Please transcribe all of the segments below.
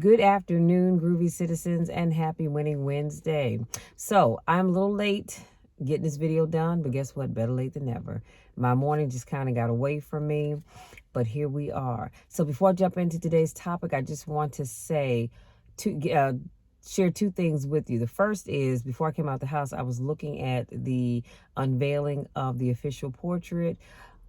Good afternoon, groovy citizens, and happy Winning Wednesday. So I'm a little late getting this video done, but guess what? Better late than never. My morning just kind of got away from me, but here we are. So before I jump into today's topic, I just want to share two things with you. The first is, before I came out the house, I was looking at the unveiling of the official portrait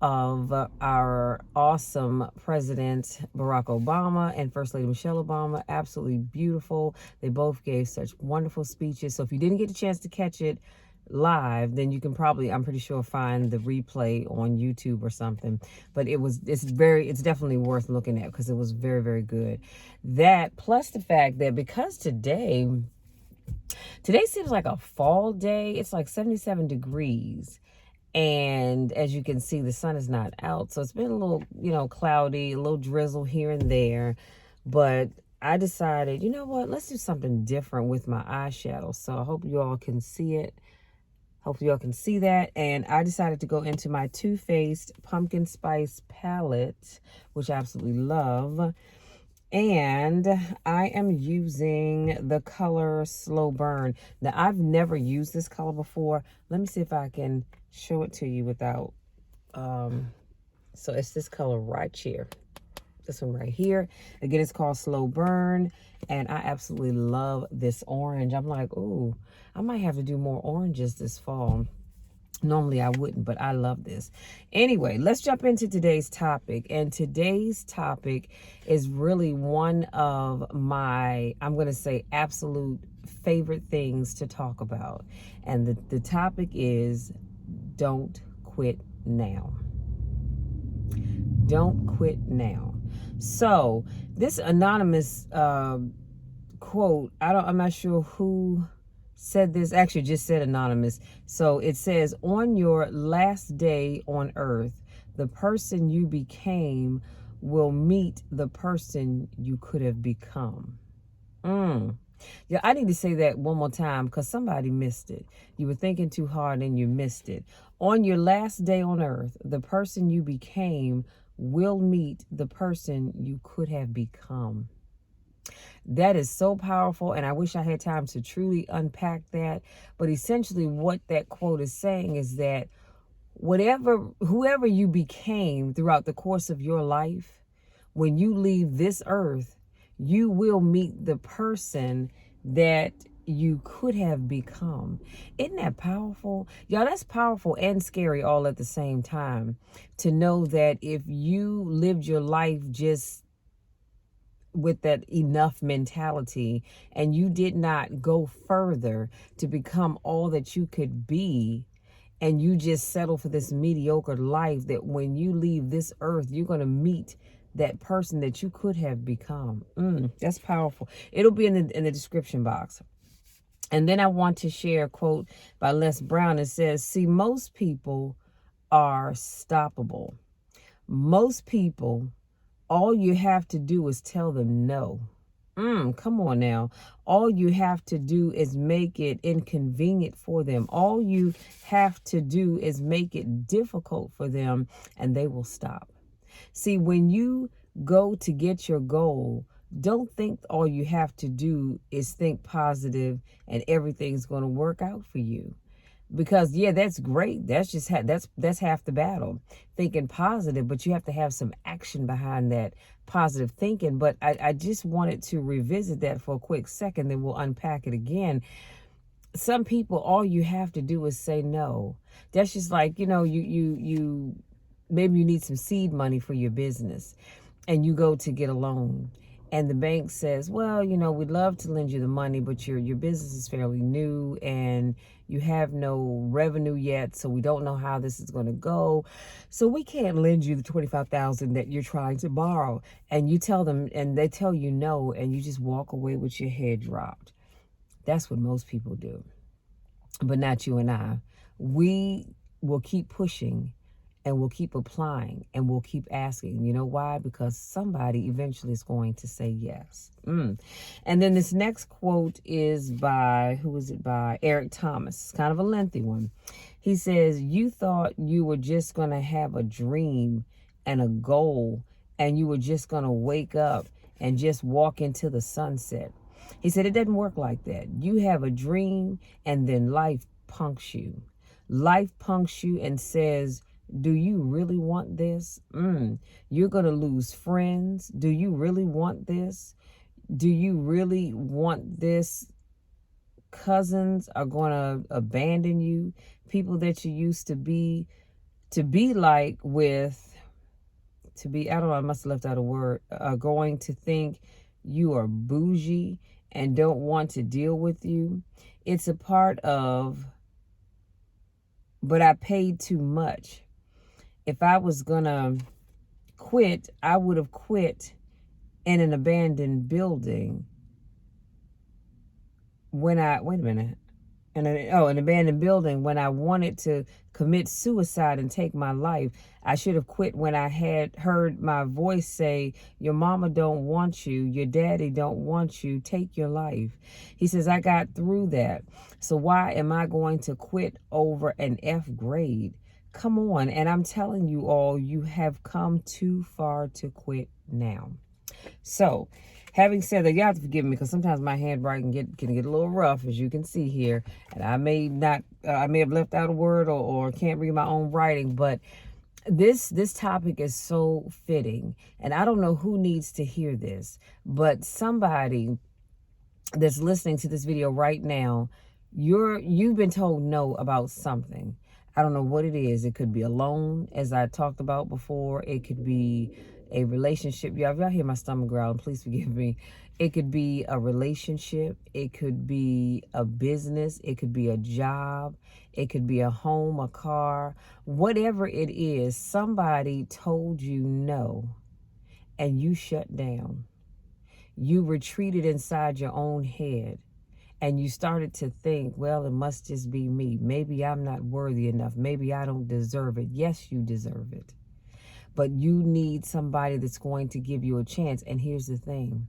of our awesome President Barack Obama and First Lady Michelle Obama. Absolutely beautiful. They both gave such wonderful speeches. So if you didn't get a chance to catch it live, then you can probably, I'm pretty sure, find the replay on YouTube or something. But it's definitely worth looking at because it was very, very good. That plus the fact that because today seems like a fall day. It's like 77 degrees. And as you can see, the sun is not out. So it's been a little, cloudy, a little drizzle here and there. But I decided, you know what, let's do something different with my eyeshadow. So I hope you all can see it. Hopefully y'all can see that. And I decided to go into my Too Faced Pumpkin Spice palette, which I absolutely love. And I am using the color Slow Burn. Now, I've never used this color before. Let me see if I can show it to you without, so it's this color right here. This one right here. Again, it's called Slow Burn. And I absolutely love this orange. I'm like, ooh, I might have to do more oranges this fall. Normally I wouldn't, but I love this. Anyway, let's jump into today's topic. And today's topic is really one of my, I'm going to say, absolute favorite things to talk about. And the topic is don't quit now. Don't quit now. So this anonymous quote, I'm not sure who said this, actually just said anonymous. So it says, on your last day on earth, the person you became will meet the person you could have become. Yeah, I need to say that one more time because somebody missed it. You were thinking too hard and you missed it. On your last day on earth, the person you became will meet the person you could have become. That is so powerful, and I wish I had time to truly unpack that. But essentially what that quote is saying is that whoever you became throughout the course of your life, when you leave this earth, you will meet the person that you could have become. Isn't that powerful? Y'all, that's powerful and scary all at the same time. To know that if you lived your life just with that enough mentality and you did not go further to become all that you could be, and you just settle for this mediocre life, that when you leave this earth, you're going to meet that person that you could have become. That's powerful. It'll be in the description box. And then I want to share a quote by Les Brown. It says, see, most people are stoppable. Most people, all you have to do is tell them no. Come on now. All you have to do is make it inconvenient for them. All you have to do is make it difficult for them, and they will stop. See, when you go to get your goal, don't think all you have to do is think positive and everything's going to work out for you. Because, yeah, that's great. That's just that's half the battle, thinking positive. But you have to have some action behind that positive thinking. But I just wanted to revisit that for a quick second, then we'll unpack it again. Some people, all you have to do is say no. That's just like, you maybe you need some seed money for your business, and you go to get a loan. And the bank says, well, we'd love to lend you the money, but your business is fairly new and you have no revenue yet, so we don't know how this is going to go. So we can't lend you the $25,000 that you're trying to borrow. And you tell them, and they tell you no, and you just walk away with your head dropped. That's what most people do. But not you and I. We will keep pushing, and we'll keep applying, and we'll keep asking. You know why? Because somebody eventually is going to say yes. And then this next quote is by, who is it by? Eric Thomas. It's kind of a lengthy one. He says, you thought you were just going to have a dream and a goal, and you were just going to wake up and just walk into the sunset. He said it doesn't work like that. You have a dream, and then life punks you. Life punks you and says, do you really want this? You're going to lose friends. Do you really want this? Do you really want this? Cousins are going to abandon you. People that you used to be like with, to be, I don't know, I must have left out a word, are going to think you are bougie and don't want to deal with you. It's a part of, but I paid too much. If I was going to quit, I would have quit in an abandoned building when wait a minute. An abandoned building when I wanted to commit suicide and take my life. I should have quit when I had heard my voice say, your mama don't want you, your daddy don't want you, take your life. He says, I got through that. So why am I going to quit over an F grade? Come on. And I'm telling you all, you have come too far to quit now. So, having said that, you have to forgive me because sometimes my handwriting can get a little rough, as you can see here, and I may have left out a word or can't read my own writing, but this topic is so fitting, and I don't know who needs to hear this, but somebody that's listening to this video right now, you've been told no about something. I don't know what it is. It could be a loan, as I talked about before. It could be a relationship. Y'all hear my stomach growling, please forgive me. It could be a relationship. It could be a business. It could be a job. It could be a home, a car. Whatever it is, somebody told you no, and you shut down. You retreated inside your own head. And you started to think, well, it must just be me. Maybe I'm not worthy enough. Maybe I don't deserve it. Yes, you deserve it. But you need somebody that's going to give you a chance. And here's the thing.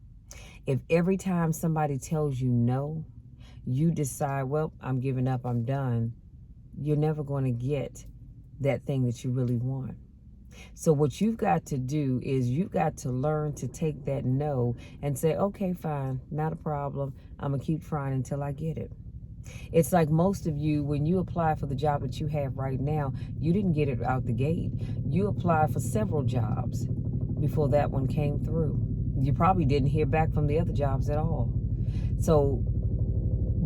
If every time somebody tells you no, you decide, well, I'm giving up, I'm done, you're never going to get that thing that you really want. So what you've got to do is you've got to learn to take that no and say, okay, fine, not a problem. I'm going to keep trying until I get it. It's like most of you, when you apply for the job that you have right now, you didn't get it out the gate. You applied for several jobs before that one came through. You probably didn't hear back from the other jobs at all. So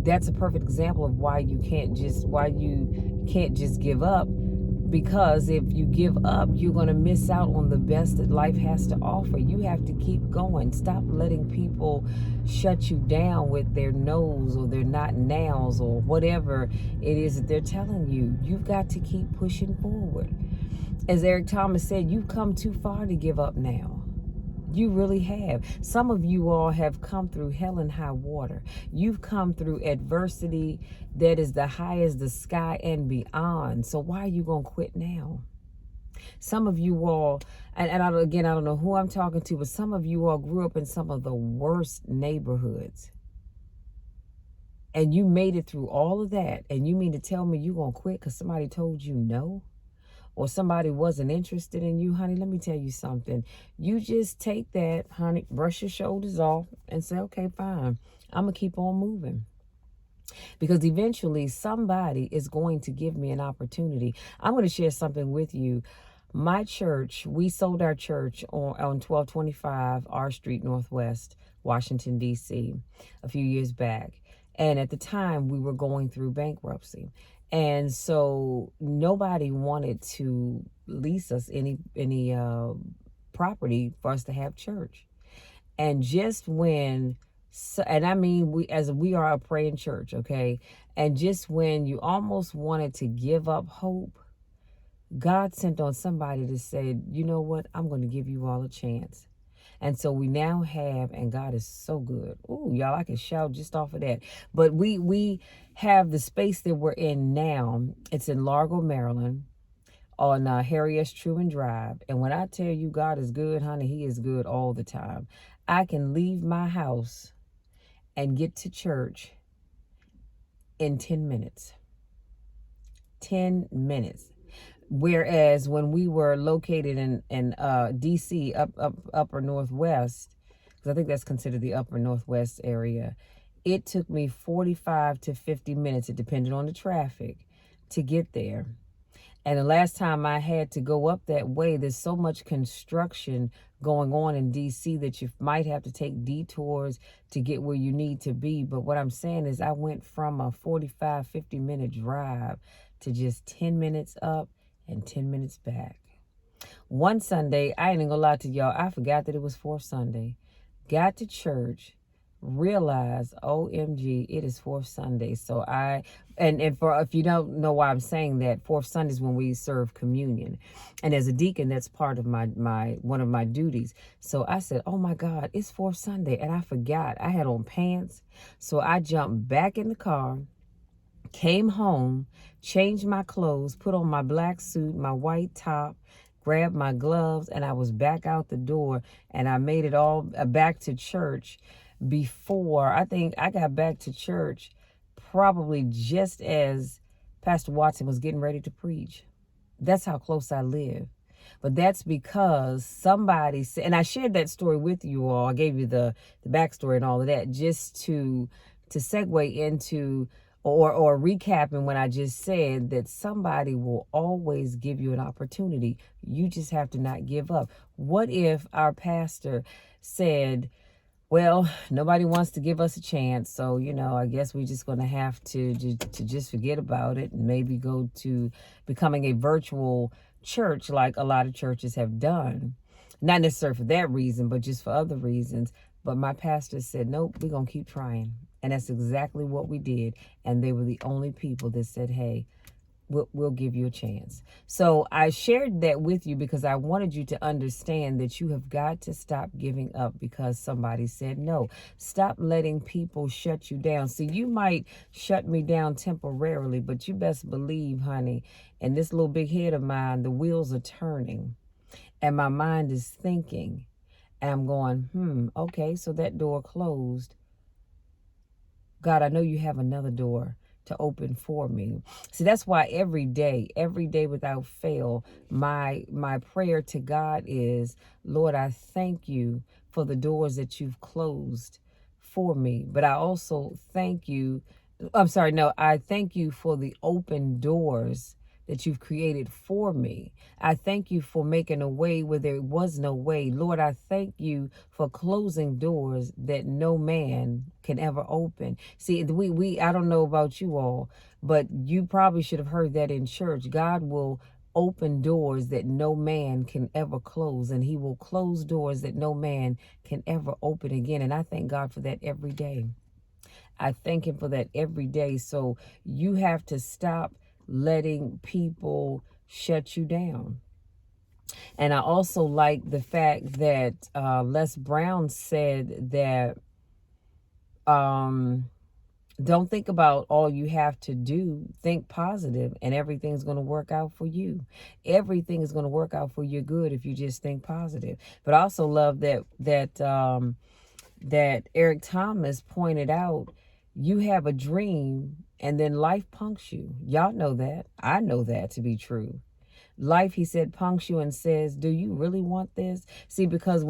that's a perfect example of why you can't just give up. Because if you give up, you're going to miss out on the best that life has to offer. You have to keep going. Stop letting people shut you down with their no's or their not nows or whatever it is that they're telling you. You've got to keep pushing forward. As Eric Thomas said, you've come too far to give up now. You really have. Some of you all have come through hell and high water. You've come through adversity that is the high as the sky and beyond. So why are you going to quit now? Some of you all, and I don't know who I'm talking to, but some of you all grew up in some of the worst neighborhoods. And you made it through all of that. And you mean to tell me you're going to quit because somebody told you no? Or somebody wasn't interested in you, honey? Let me tell you something. You just take that, honey, brush your shoulders off and say, okay, fine. I'm going to keep on moving. Because eventually somebody is going to give me an opportunity. I'm going to share something with you. My church, we sold our church on 1225 R Street Northwest, Washington, D.C. a few years back. And at the time, we were going through bankruptcy. And so nobody wanted to lease us any property for us to have church. And just when, and I mean, we are a praying church, okay? And just when you almost wanted to give up hope, God sent on somebody to say, you know what? I'm going to give you all a chance. And so we now have, and God is so good. Ooh, y'all, I can shout just off of that. But we have the space that we're in now. It's in Largo, Maryland, on Harry S. Truman Drive. And when I tell you God is good, honey, he is good all the time. I can leave my house and get to church in 10 minutes. 10 minutes. Whereas when we were located in DC, upper Northwest, because I think that's considered the upper Northwest area. It took me 45 to 50 minutes, it depended on the traffic, to get there. And the last time I had to go up that way, there's so much construction going on in DC that you might have to take detours to get where you need to be. But what I'm saying is I went from a 45, 50-minute drive to just 10 minutes up and 10 minutes back. One Sunday, I ain't gonna lie to y'all, I forgot that it was fourth Sunday. Got to church, realized, OMG, it is fourth Sunday. So and for, if you don't know why I'm saying that, fourth Sunday is when we serve communion. And as a deacon, that's part of my one of my duties. So I said, oh my God, it's fourth Sunday. And I forgot I had on pants. So I jumped back in the car, came home, changed my clothes, put on my black suit, my white top, grabbed my gloves, and I was back out the door, and I made it all back to church before, I think I got back to church probably just as Pastor Watson was getting ready to preach. That's how close I live. But that's because somebody said, and I shared that story with you all. I gave you the backstory and all of that just to segue into or recapping when I just said that somebody will always give you an opportunity. You just have to not give up. What if our pastor said, well, nobody wants to give us a chance, so, I guess we're just going to have to just forget about it and maybe go to becoming a virtual church like a lot of churches have done. Not necessarily for that reason, but just for other reasons. But my pastor said, nope, we're going to keep trying. And that's exactly what we did. And they were the only people that said, hey, we'll give you a chance. So I shared that with you because I wanted you to understand that you have got to stop giving up because somebody said no. Stop letting people shut you down. See, you might shut me down temporarily, but you best believe, honey, in this little big head of mine, the wheels are turning and my mind is thinking. And I'm going, okay, so that door closed. God, I know you have another door to open for me. See, that's why every day without fail, my prayer to God is, Lord, I thank you for the doors that you've closed for me. But I also thank you. I thank you for the open doors that you've created for me. I thank you for making a way where there was no way. Lord, I thank you for closing doors that no man can ever open. See, I don't know about you all, but you probably should have heard that in church. God will open doors that no man can ever close, and he will close doors that no man can ever open again. And I thank God for that every day. I thank him for that every day. So you have to stop letting people shut you down. And I also like the fact that Les Brown said that don't think about all you have to do. Think positive, and everything's going to work out for you. Everything is going to work out for your good if you just think positive. But I also love that Eric Thomas pointed out, you have a dream and then life punks you. Y'all know that. I know that to be true. Life, he said, punks you and says, do you really want this? See, because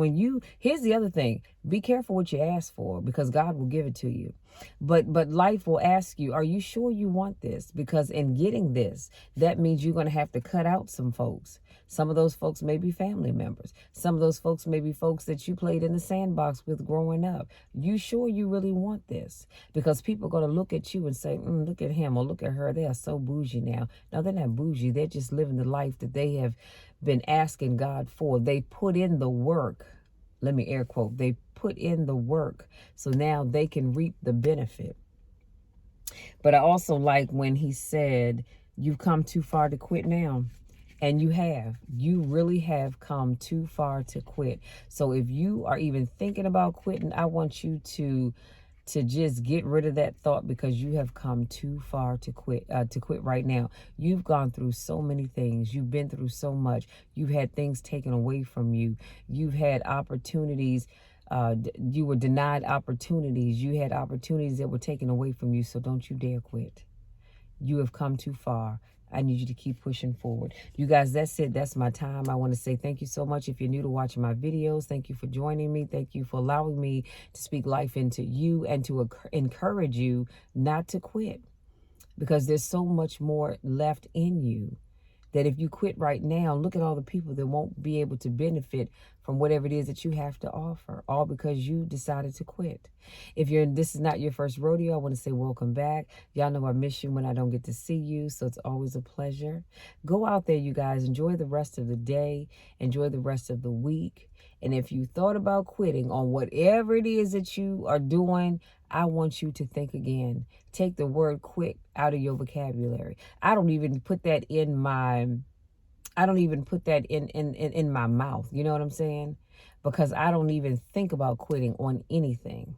here's the other thing. Be careful what you ask for, because God will give it to you. But life will ask you, are you sure you want this? Because in getting this, that means you're going to have to cut out some folks. Some of those folks may be family members. Some of those folks may be folks that you played in the sandbox with growing up. You sure you really want this? Because people are going to look at you and say, look at him or look at her. They are so bougie now. No, they're not bougie. They're just living the life that they have been asking God for. They put in the work. Let me air quote. They put in the work. So now they can reap the benefit. But I also like when he said, you've come too far to quit now. And you really have come too far to quit. So if you are even thinking about quitting, I want you to just get rid of that thought, because you have come too far to quit right now. You've gone through so many things. You've been through so much. You've had things taken away from you. You've had opportunities. You were denied opportunities. You had opportunities that were taken away from you. So don't you dare quit. You have come too far I need you to keep pushing forward. You guys, that's it. That's my time. I want to say thank you so much. If you're new to watching my videos, thank you for joining me. Thank you for allowing me to speak life into you and to encourage you not to quit, because there's so much more left in you. That if you quit right now, look at all the people that won't be able to benefit from whatever it is that you have to offer, all because you decided to quit. If this is not your first rodeo, I want to say welcome back. Y'all know I miss you when I don't get to see you, so it's always a pleasure. Go out there, you guys. Enjoy the rest of the day. Enjoy the rest of the week. And if you thought about quitting on whatever it is that you are doing, I want you to think again. Take the word quit out of your vocabulary. I don't even put that in my mouth. You know what I'm saying? Because I don't even think about quitting on anything.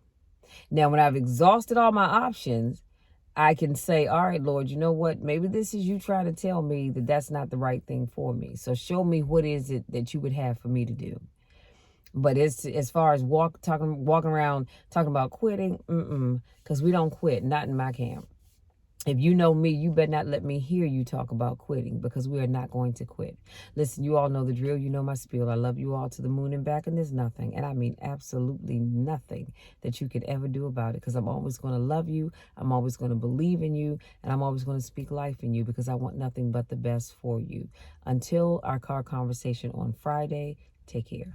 Now, when I've exhausted all my options, I can say, all right, Lord, you know what? Maybe this is you trying to tell me that that's not the right thing for me. So show me what is it that you would have for me to do. But it's as far as walking around talking about quitting, because we don't quit, not in my camp. If you know me, you better not let me hear you talk about quitting, because we are not going to quit. Listen, you all know the drill. You know my spiel. I love you all to the moon and back, and there's nothing, and I mean absolutely nothing that you could ever do about it, because I'm always going to love you. I'm always going to believe in you, and I'm always going to speak life in you, because I want nothing but the best for you. Until our car conversation on Friday, take care.